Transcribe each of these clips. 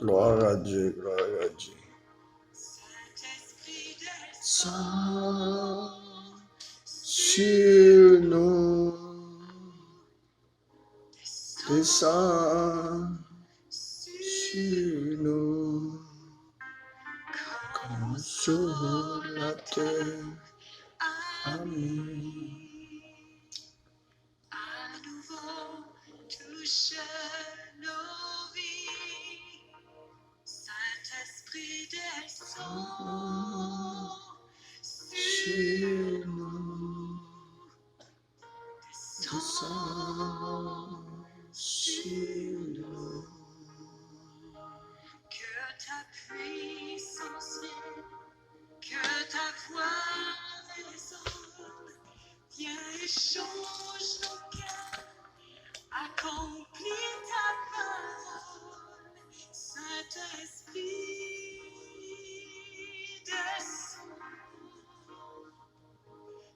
Gloire à Dieu, gloire à Dieu. Saint sur nous, descends sur nous, comme sur la terre. Amen. À nouveau, touche nos vies. Saint-Esprit descend sur nous. Descend sur nous. Que ta puissance vienne, que ta voix résonne. Viens et change nos cœurs, accomplis ta parole. Saint-Esprit, descends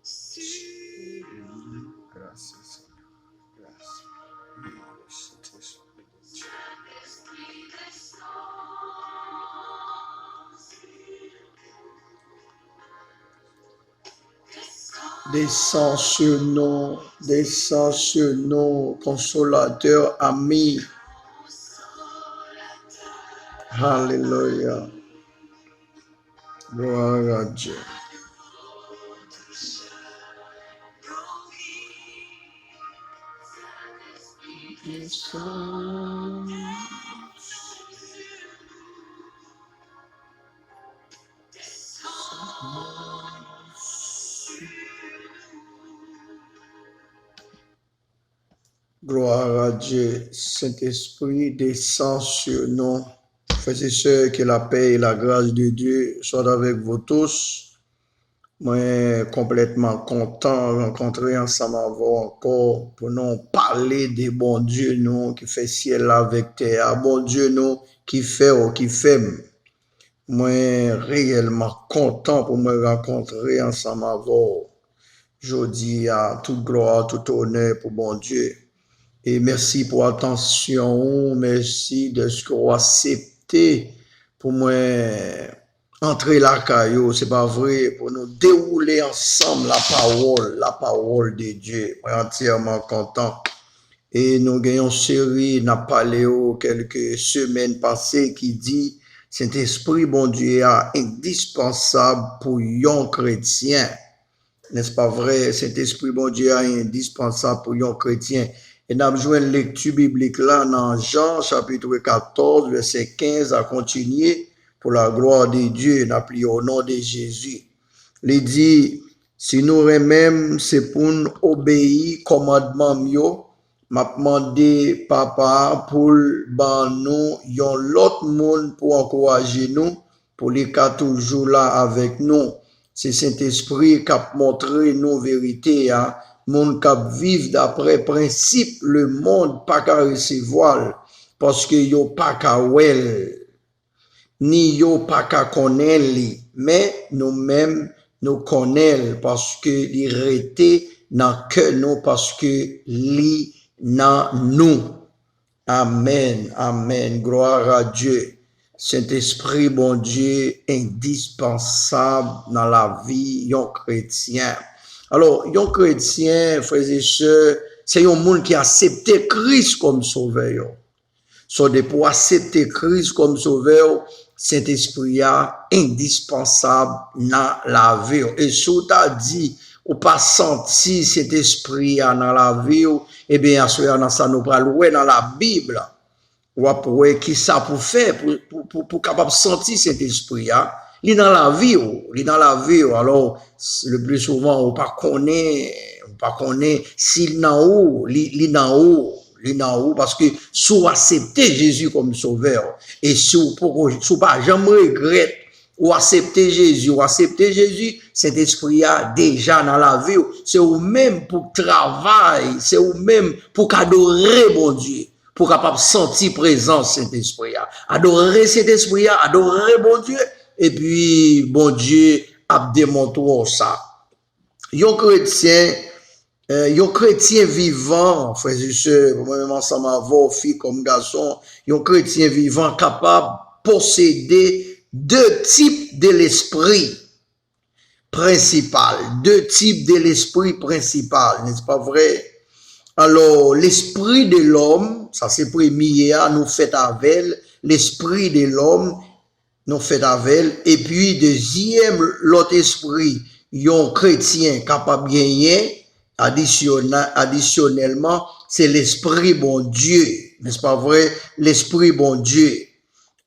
sur nous. Gracias, Señor. Gracias. Saint-Esprit, descends sur nous. Descends sur nous, consolateur, ami. Alléluia. Gloire à Dieu. Gloire à Dieu. Saint-Esprit, descend sur nous. Frères et sœurs, que la paix et la grâce de Dieu soient avec vous tous. Moi, complètement content de rencontrer ensemble encore pour nous parler des bons Dieu, nous, qui fait ciel avec terre. Bon Dieu, nous, qui fait ou qui fait. Moi, réellement content pour me rencontrer ensemble avec je dis à toute gloire, tout honneur pour bon Dieu. Et merci pour l'attention, merci de ce que vous acceptez pour moi entrer la caillou, c'est pas vrai, pour nous dérouler ensemble la parole de Dieu. Je suis entièrement content. Et nous gagnons série, n'a parlé quelques semaines passées qui dit Saint-Esprit, bon Dieu, est indispensable pour un chrétien. N'est-ce pas vrai? Saint-Esprit, bon Dieu, est indispensable pour un chrétien. Et nous avons joué une lecture biblique là dans Jean, chapitre 14, verset 15, à continuer pour la gloire de Dieu, nous prions au nom de Jésus. Il dit, si nous même, c'est pour nous obéir commandement mieux, m'a demandé papa pour ban nous, yon l'autre monde pour encourager nous, pour les cas toujours là avec nous. C'est Saint-Esprit qui a montré nos vérités, hein. Monde qui vivre d'après principe, le monde pas qu'à recevoir, parce que yo pas qu'à well, ni yo pas qu'à connaître, mais nous-mêmes, nous connaissons parce que li rete dans que nous, parce que li dans nous. Amen, amen, gloire à Dieu. Saint-Esprit, bon Dieu, indispensable dans la vie d'un chrétien. Alors, un chrétien, frères et sœurs, c'est un monde qui a accepté Christ comme sauveur. So, pour accepter Christ comme sauveur, Saint-Esprit est indispensable dans la vie. Et si tu as dit, ou pas senti cet esprit dans la vie, eh bien, dans ça, nous parlons dans la Bible. Ou après, qui ça pour faire, pour capable sentir cet esprit, il est dans la vie, il est dans la vie. Alors, le plus souvent, on pas connaît s'il est dans haut, il est dans haut. Parce que si vous acceptez Jésus comme sauveur, et si vous pas jamais regrette, ou accepter Jésus, cet esprit a déjà dans la vie, c'est vous-même pour travail, c'est vous-même pour adorer bon Dieu, pour capable sentir présence cet esprit a. Adorer cet esprit a, adorer bon Dieu, et puis bon Dieu a démontré ça. Un chrétien, Yon chrétien vivant, frères et sœurs, moi-même ensemble avec filles comme garçons, yon chrétien vivant capable de posséder deux types de l'esprit principal, deux types de l'esprit principal, n'est-ce pas vrai? Alors, l'esprit de l'homme, ça c'est premier, nous fait avec l'esprit de l'homme, nous fait avec, et puis deuxième, l'autre esprit, yon chrétien capable de gagner, additionnellement, c'est l'esprit bon Dieu, n'est-ce pas vrai? L'esprit bon Dieu.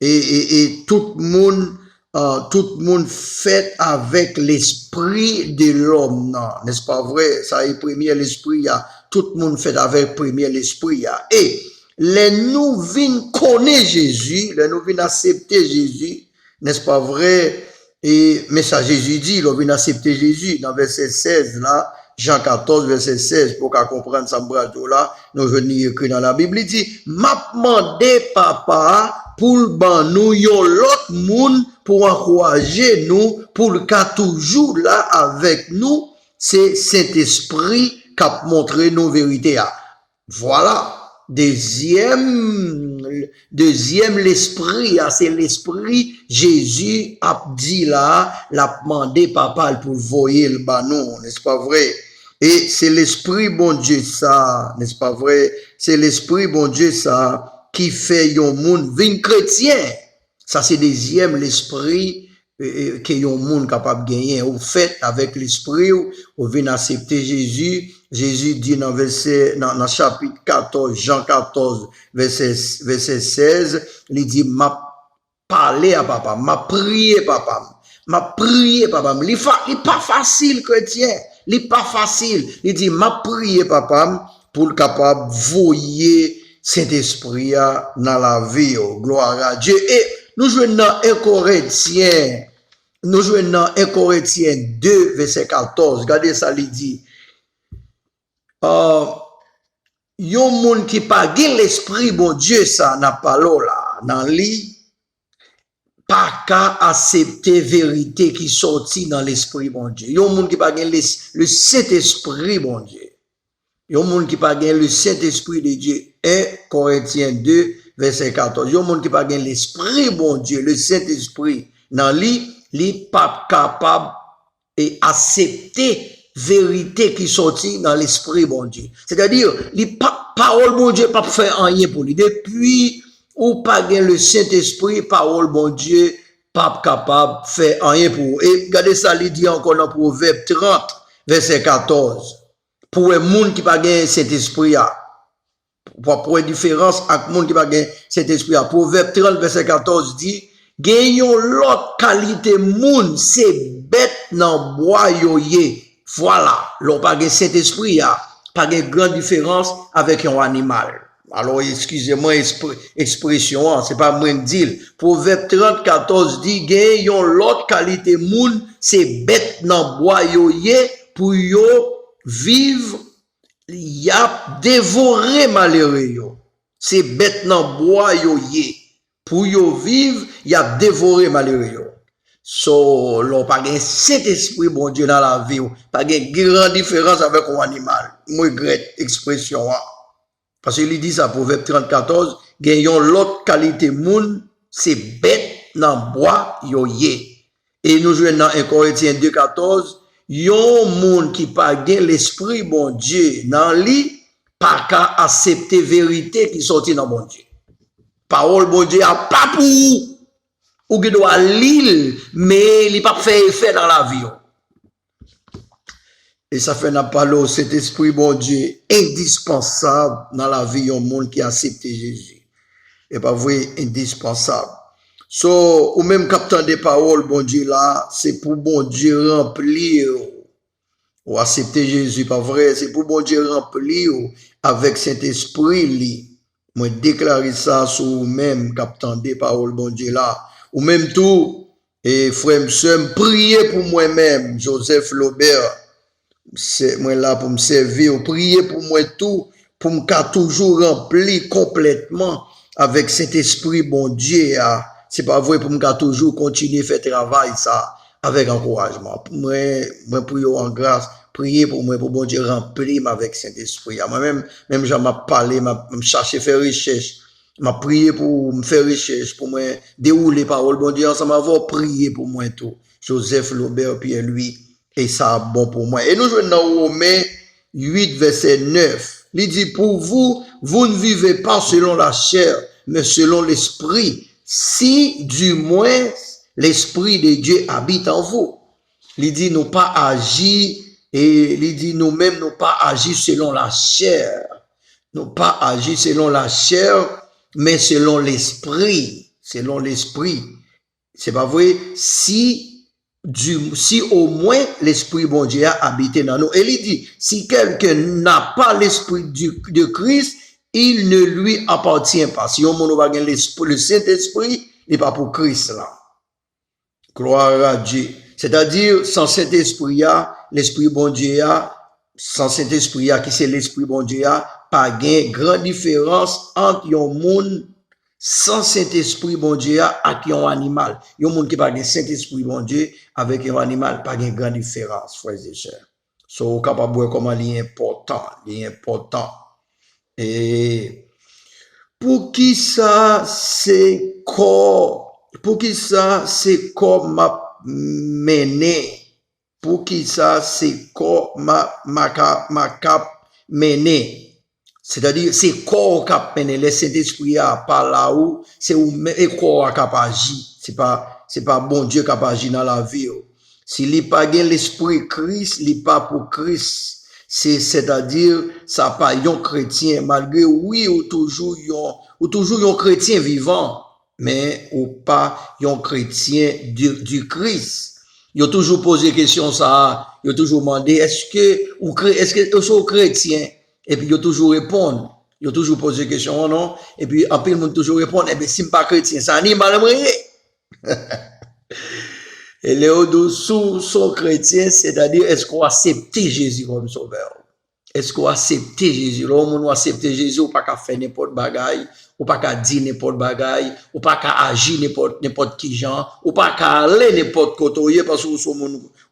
Et tout le monde fait avec l'esprit de l'homme, non, n'est-ce pas vrai? Ça est premier l'esprit, tout le monde fait avec premier l'esprit. Et les nous venons connaître Jésus, les nous venons accepter Jésus, n'est-ce pas vrai? Et mais ça Jésus dit, nous venons accepter Jésus dans verset 16 là. Jean 14, verset 16, pour qu'on comprenne ça, là, nous venons écrire dans la Bible, il dit, m'a demandé papa, pour ban nous, yon l'autre monde, pour encourager nous, pour le cas toujours là avec nous, c'est Saint-Esprit qui a montré nos vérités. Voilà. Deuxième l'esprit, c'est l'esprit Jésus a dit là, l'a demandé papa pour voyer le banon, n'est-ce pas vrai? Et c'est l'esprit bon Dieu ça, n'est-ce pas vrai? C'est l'esprit bon Dieu ça qui fait yon monde vin chrétien. Ça c'est deuxième l'esprit que yon monde capable de gagner. Au fait avec l'esprit ou vient accepter Jésus. Jésus dit dans dans chapitre 14, Jean 14, verset 16, il dit, m'a parlé à papa, m'a prié papa, Il est pas facile, chrétien. Il est pas facile. Il dit, m'a prié papa, pour le capable voyer Saint-Esprit dans la vie. Gloire à Dieu. Et nous jouons dans 1 Corinthiens. Nous jouons dans 1 Corinthiens 2, verset 14. Regardez ça, il dit, yon moun qui pa gen l'esprit bon Dieu ça n'a pas là dans li pas qu'à accepter vérité qui sorti dans l'esprit bon Dieu. Yon moun qui pa gen le Saint-Esprit bon Dieu. Yon moun qui pa gen le Saint-Esprit de Dieu. 1 Corinthiens 2 verset 14. Yon moun qui pa gen l'esprit bon Dieu, le Saint-Esprit dans li pas capable et accepter vérité qui sortit dans l'esprit bon Dieu. C'est-à-dire, les parole bon Dieu pas faire rien pour lui. Depuis ou pas gain le Saint-Esprit, parole bon Dieu pas capable de faire rien pour. Et regardez ça, il dit encore dans Proverbe 30, verset 14. Pour un monde qui pas gain Saint-Esprit, pour une différence avec monde qui pas gain Saint-Esprit, Proverbe 30, verset 14 dit, gagnons l'autre qualité monde, c'est bête dans bois yoye. Voilà, l'on pas de Saint-Esprit, pas de grande différence avec un animal. Alors, excusez-moi, expression, c'est pas moi qui dis. Proverbe 30, 14 dit, gagnons l'autre qualité moun, c'est bête dans bois yoye, pour yo vivre, y a dévoré malheureux yo. C'est bête dans bois yoye, pour yo vivre, y a dévoré malheureux yo. So, l'on pas de Saint-Esprit, bon Dieu, dans la vie, pas de grande différence avec un animal. Moi, regrette expression. Parce qu'il dit ça, Proverbe 34, gagnons l'autre qualité moun, c'est bête dans bois yoye. Et nous jouons dans 1 Corinthiens 2, 14, yon moun qui pas gain l'esprit, bon Dieu, dans lui, pas qu'à accepter vérité qui sortit dans bon Dieu. Parole, bon Dieu, a pas pour ou qui doit lire, mais il n'a pas fait effet dans la vie. Et ça fait n'a pas l'eau, cet esprit, bon Dieu, indispensable dans la vie au monde qui a accepté Jésus. Et pas vrai, indispensable. So, ou même captant des paroles, bon Dieu, là, c'est pour bon Dieu remplir, ou accepter Jésus, pas vrai, c'est pour bon Dieu remplir avec Saint-Esprit, li. Moi, déclarer ça sur vous-même, captant des paroles, bon Dieu, là. Ou même tout, et frère, soeur, priez pour moi-même, Joseph Laubert, c'est moi là pour me servir, priez pour moi tout, pour me toujours remplir complètement avec cet esprit, bon Dieu, c'est pas vrai pour me toujours continuer à faire travail, ça, avec encouragement. Moi, prie en grâce prier pour moi, pour bon Dieu remplir avec Saint-Esprit. Moi-même, même j'en m'a parlé, m'a cherché faire recherche, m'a prié pour me faire recherche, pour moi dérouler parole, bon Dieu, ensemble avoir prié pour moi tout. Joseph Lobert, Pierre-Louis, et ça bon pour moi. Et nous jouons dans Romains 8, verset 9. Il dit, pour vous, vous ne vivez pas selon la chair, mais selon l'esprit, si du moins l'esprit de Dieu habite en vous. Il dit, nous pas agir, et il dit, nous-mêmes, nous pas agir selon la chair. Nous pas agir selon la chair, mais selon l'esprit. Selon l'esprit. C'est pas vrai? Si au moins l'esprit bon Dieu a habité dans nous. Et il dit, si quelqu'un n'a pas l'esprit de Christ, il ne lui appartient pas. Si on n'a pas le Saint-Esprit, il n'est pas pour Christ là. Gloire à Dieu. C'est-à-dire, sans Saint-Esprit, l'Esprit bon Dieu, sans Saint-Esprit, qui c'est l'Esprit bon Dieu, pas de grande différence entre un monde sans Saint-Esprit bon Dieu et un animal. Un monde qui n'a pas de Saint-Esprit bon Dieu avec un animal, pas de grande différence, frères et sœurs. So, capable de voir comment il est important. Il est important. Et pour qui ça, c'est corps, pour qui ça, c'est corps m'a mené. Pour qui ça, c'est corps m'a cap mené. C'est-à-dire, c'est corps qui a mené. Le Saint-Esprit a pas là où, c'est où le corps qui a agi. C'est pas bon Dieu qui a agi dans la vie. S'il n'y a pas l'esprit Christ, il n'est pas pour Christ. C'est-à-dire, ça pas un chrétien, malgré oui, ou toujours un chrétien vivant, mais ou pas un chrétien du Christ. Il a toujours posé question ça, il a toujours demandé, est-ce que vous êtes chrétien? Et puis il a toujours répondu. Il a toujours posé question, non? Et puis après, il a toujours répondu, eh bien, si je ne suis pas chrétien, c'est animal moyen. Et les autres sont chrétiens, c'est-à-dire, est-ce qu'on accepte Jésus comme sauveur? Est-ce qu'on accepte Jésus? Là, on accepte Jésus, ou pas qu'à faire n'importe bagaille, ou pas qu'à dire n'importe bagaille, ou pas qu'à agir n'importe qui genre, ou pas qu'à aller n'importe côté, parce que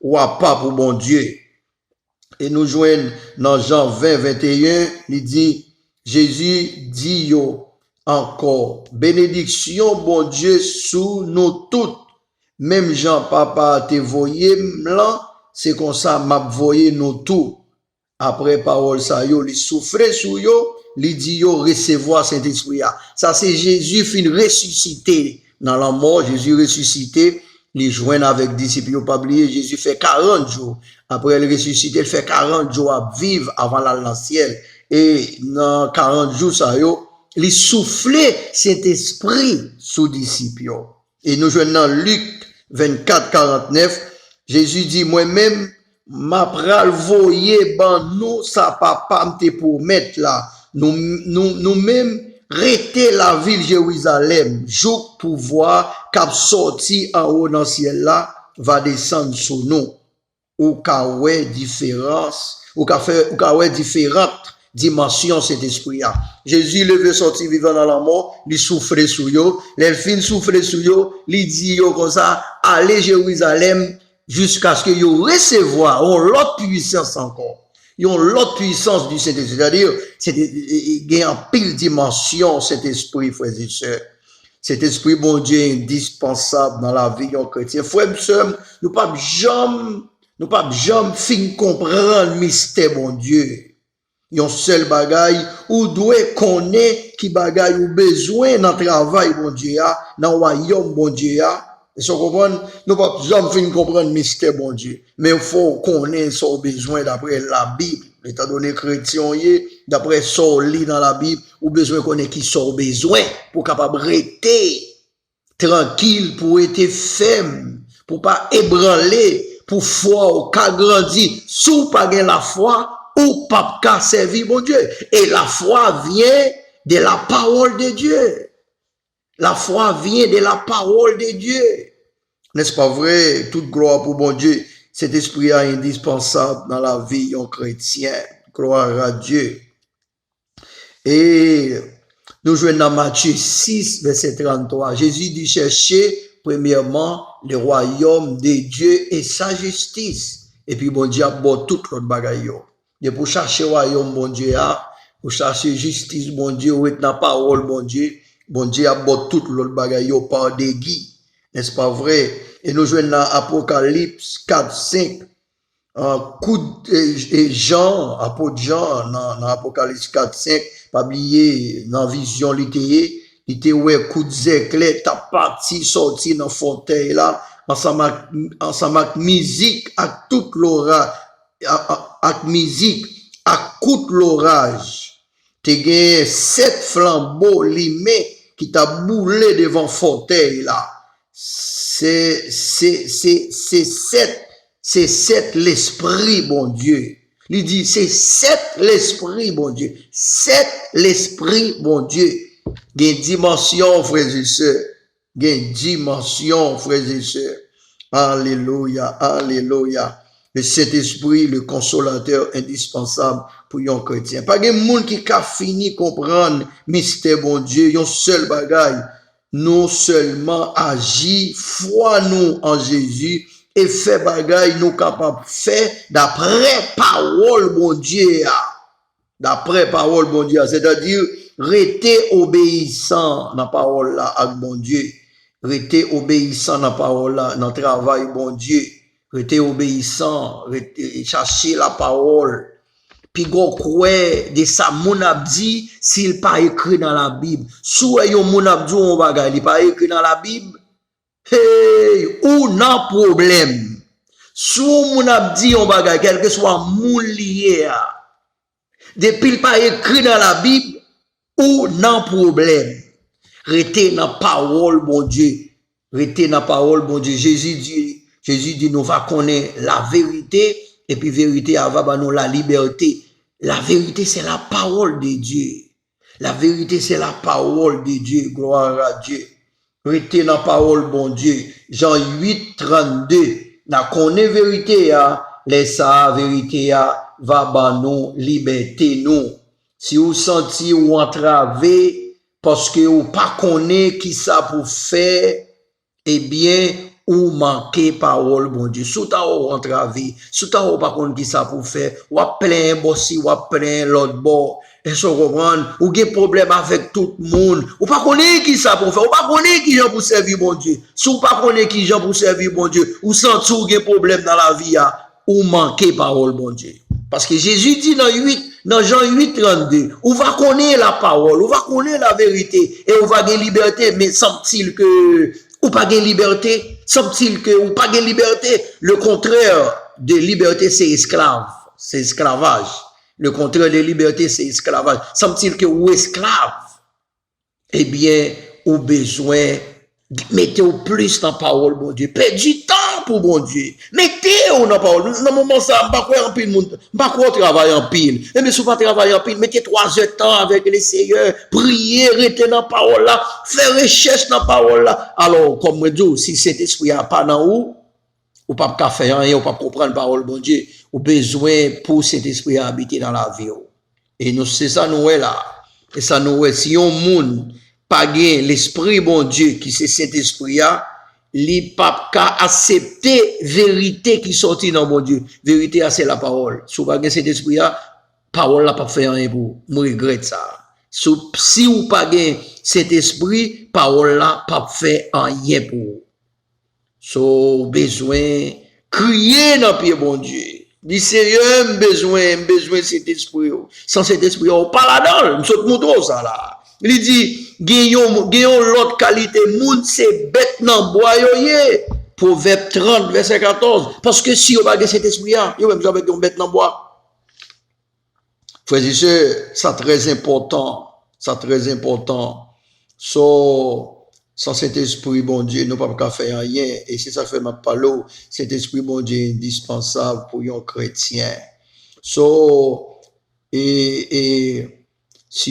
ou pas pour bon Dieu. Et nous joignons dans Jean 20, 21, il dit, Jésus dit yo encore, bénédiction bon Dieu sous nous toutes. Même Jean papa te voyé là, c'est comme ça m'a voyé nous tout. Après parole ça yo, il souffrait sur yo, il dit yo recevoir Saint-Esprit. Ça c'est Jésus fin ressuscité dans la mort, Jésus ressuscité, il joint avec disciples pas oublier, Jésus fait 40 jours. Après le ressuscité, il fait 40 jours à vivre avant la ciel et dans 40 jours ça yo, il soufflait Saint-Esprit sous disciples. Et nous joignons dans Luc 24, 49, Jésus dit, moi-même, m'a pral voyer ban nous, ça papa m'te pour mettre là. Nous-mêmes, rester la ville Jérusalem, jour pouvoir, cap sorti en haut dans le ciel là, va descendre sur nous. Ou ka ouais différence, ou ka ouais différentes dimension cet esprit là. Jésus levé sorti vivant dans la mort, il souffrait sur yo, les fins souffrait sur yo, il dit yo comme ça, allez Jérusalem jusqu'à ce que yo recevoir l'autre puissance encore. Yon l'autre puissance du Saint-Esprit, c'est-à-dire il y a en pile dimension cet esprit frères et sœurs. Cet esprit bon Dieu est indispensable dans la vie d'un chrétien. Frères et sœurs, nous pas jamais fin comprendre le mystère bon Dieu. Yon seul bagaille ou doit connaître qui bagaille ou besoin dans travail bon Dieu dans royaume bon Dieu et ça comprendre nous pas jamais fin comprendre mystère bon Dieu mais il faut connaître son besoin d'après la Bible étant donné chrétien d'après son lit dans la Bible ou besoin connaître qui son besoin pour capable rester tranquille pour être ferme pour pas ébranler pour foi au cas grandi sous pas la foi ou pas qu'à servir mon Dieu. Et la foi vient de la parole de Dieu. La foi vient de la parole de Dieu. N'est-ce pas vrai? Toute gloire pour mon Dieu. Cet esprit est indispensable dans la vie d'un chrétien. Gloire à Dieu. Et nous jouons dans Matthieu 6, verset 33. Jésus dit chercher premièrement le royaume de Dieu et sa justice. et puis bon Dieu a bon tout l'autre bagaille yo. Et pour chercher royaume bon Dieu pour chercher justice bon Dieu, ou être dans la parole bon Dieu a bon tout l'autre bagaille yo par des guides, n'est-ce pas vrai? Et nous jouons dans Apocalypse 4, 5, coup de Jean, apôtre Jean, dans Apocalypse 4, 5, pas oublier, dans vision littéraire, il était ouais coup d'éclair, t'as parti, sorti dans fontaine là, ensemble avec musique, avec toute l'orage, avec musique, avec toute l'orage. T'es gagné 7 flambeaux limés qui t'a boulé devant fontaine là. C'est 7 l'esprit, bon Dieu. Il dit, c'est 7 l'esprit, bon Dieu. 7 l'esprit, bon Dieu. Il y a une dimension, frères et sœurs. Il y a une dimension, frères et sœurs. Alléluia, alléluia. Le Saint-Esprit, le consolateur indispensable pour un chrétien. Pas de monde qui a fini comprendre mystère, bon Dieu. Un seul bagaille. Nous seulement agir, foi nous en Jésus, et fait bagaille nous capables de faire d'après parole bon Dieu. D'après parole bon Dieu, c'est-à-dire rester obéissant dans la parole là avec bon Dieu. Rester obéissant dans la parole là, dans le travail bon Dieu. Rester obéissant, chercher la parole. Puis go croire de ça mon a dit s'il pas écrit dans la Bible. Soit yon mon a dit on bagay, il pas écrit dans la Bible. Hey, ou nan problème. Soit mon a dit on bagay, quel que soit mon lié. Depuis il pas écrit dans la Bible, ou nan problème. Restez dans parole bon Dieu. Restez dans parole bon Dieu. Jésus dit nous va connaître la vérité et puis vérité va nous la liberté. La vérité, c'est la parole de Dieu. La vérité, c'est la parole de Dieu. Gloire à Dieu. Restez dans la parole, bon Dieu. Jean 8, 32. N'a connaît vérité, laisse la vérité, va ban nous, liberté nous. Si vous sentez ou entravé, parce que vous pas connaît qui ça pour faire, eh bien, ou manquer parole, bon Dieu. Sous ta ou entravé, sous ta ou pas contre qui ça pour faire, ou à plein bossi, ou à plein l'autre bord. Et se comprendre, ou gen problème avec tout le monde. Ou pas connaît qui ça pour faire, ou pas connaît qui gens pour servir, bon Dieu. Sous pas connaît qui gens pour servir, bon Dieu. Ou senti ou gen problème dans la vie, ou manquer parole, bon Dieu. Parce que Jésus dit dans Jean 8, 32, ou va connaître la parole, ou va connaître la vérité, et on va gagner liberté, mais semble-t-il que, ou pas gagner liberté, semble-t-il que, ou pas gagner liberté, le contraire de liberté, c'est esclave, c'est esclavage. Le contraire de liberté, c'est esclavage. Semble-t-il que, ou esclave, eh bien, ou besoin, mettez-vous plus dans la parole, bon Dieu. Perdez du temps pour bon Dieu. Mettez-vous dans la parole. Dans le moment ça, je ne sais pas quoi travailler en pile. Et bien, si vous ne travaillez en pile, mettez 3 heures de temps avec le Seigneur. Priez, restez dans la parole là. Faites recherche dans la parole là. Alors, comme je dis, si cet esprit n'a pas dans vous, ou pas de faire rien, ou pas comprendre la parole, bon Dieu, ou besoin pour cet esprit à habiter dans la vie. Et nous, c'est ça nous est là. Et ça nous est, si on monde pas gain l'esprit bon Dieu qui c'est cet esprit là, li pas accepter vérité qui sorti dans bon Dieu. Vérité c'est la parole. Si vous pas gain cet esprit là, parole là pas faire rien pour. Moi regrette ça. Si vous pas gain cet esprit, parole là pas faire rien pour. So besoin crier dans pied bon Dieu. Dis sérieux, besoin cet esprit. Sans cet esprit, on pas là-dedans, nous montre ça là. Il dit, gagnons l'autre qualité, moun c'est bête nan bois yoye. Proverbe 30, verset 14. Parce que si on va gagner cet esprit-là, yo même j'avais une bête nan bois. Frères et sœurs, ça très important. Ça très important. Sans cet esprit, bon Dieu, nous ne pouvons pas faire rien. Et si ça fait ma parole, cet esprit, bon Dieu, est indispensable pour un chrétien. Si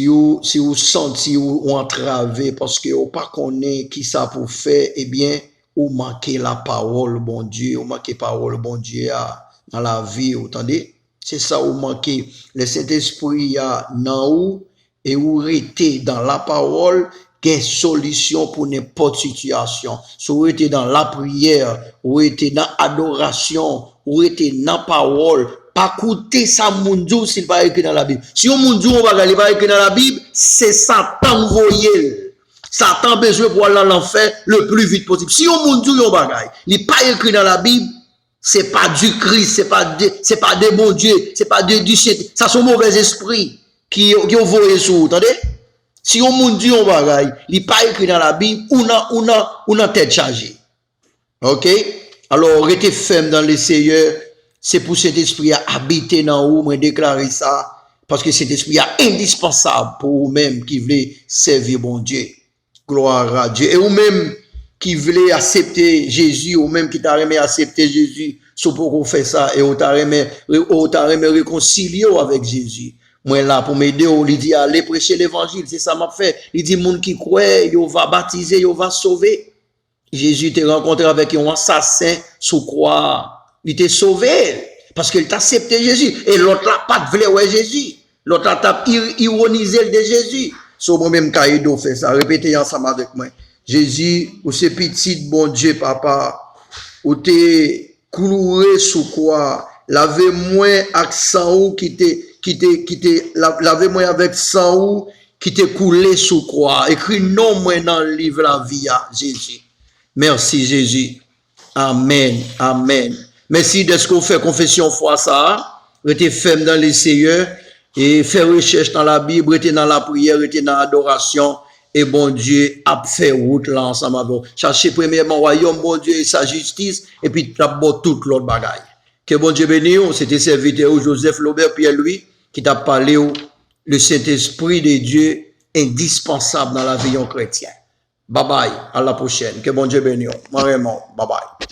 vous sentez ou entravé parce que vous pas connaît qui ça pour faire, eh bien, ou manquez la parole, bon Dieu, ou manquez parole, bon Dieu, dans la vie, vous entendez? C'est ça, ou manquez. Le Saint-Esprit, dans vous, et vous restez dans la parole, quelle solution pour n'importe situation. Si vous êtes dans la prière, ou êtes dans l'adoration, ou était dans parole, pas coûter ça moun djou s'il pas écrit dans la Bible. Si on moun djou on va pas écrit dans la Bible, c'est Satan voyel. Satan besoin pour aller dans l'enfer le plus vite possible. Si on moun djou yon bagay, il pas écrit dans la Bible, c'est pas du Christ, c'est pas des bons dieux, c'est pas du ça sont mauvais esprits qui ont voyé sur vous, entendez? Si on moun dit on bagay, il pas écrit dans la Bible, on a tête chargée. OK? Alors, restez ferme dans le Seigneur, c'est pour cet esprit à habiter dans vous, moi déclarer ça, parce que cet esprit est indispensable pour vous-même qui voulez servir bon Dieu. Gloire à Dieu. Et vous-même qui voulez accepter Jésus, ou même qui t'a aimé accepter Jésus, c'est pour qu'on fait ça, et on t'a aimé réconcilier avec Jésus. Moi là, pour m'aider, on lui dit, allez prêcher l'évangile, c'est ça m'a fait. Il dit, moun qui croit, il va baptiser, il va sauver. Jésus t'a rencontré avec un assassin sous croix. Il t'a sauvé, parce qu'il t'a accepté Jésus. Et l'autre là, pas de vrai, Jésus. L'autre là, t'a ironisé de Jésus. So moi-même, Kaido fait ça. Répétez ensemble avec moi. Jésus, ou c'est petit, bon Dieu, papa, ou t'es cloué sous quoi, lavez-moi avec sang qui t'est, lavez-moi avec sang qui t'est coulé sous quoi. Écris non, moi, dans le livre la vie, Jésus. Merci, Jésus. Amen, amen. Merci de ce qu'on fait confession foi ça, restez ferme dans les Seigneurs, et faire recherche dans la Bible, restez dans la prière, restez dans l'adoration. Et bon Dieu a fait route là ensemble avec vous. Cherchez premièrement royaume, bon Dieu, et sa justice, et puis d'abord toute l'autre bagaille. Que bon Dieu bénisse, c'était serviteur Joseph Lobert Pierre-Louis, qui t'a parlé le Saint-Esprit de Dieu indispensable dans la vie chrétienne. Bye bye, à la prochaine. Que bon Dieu bénisse. Vraiment, bye bye.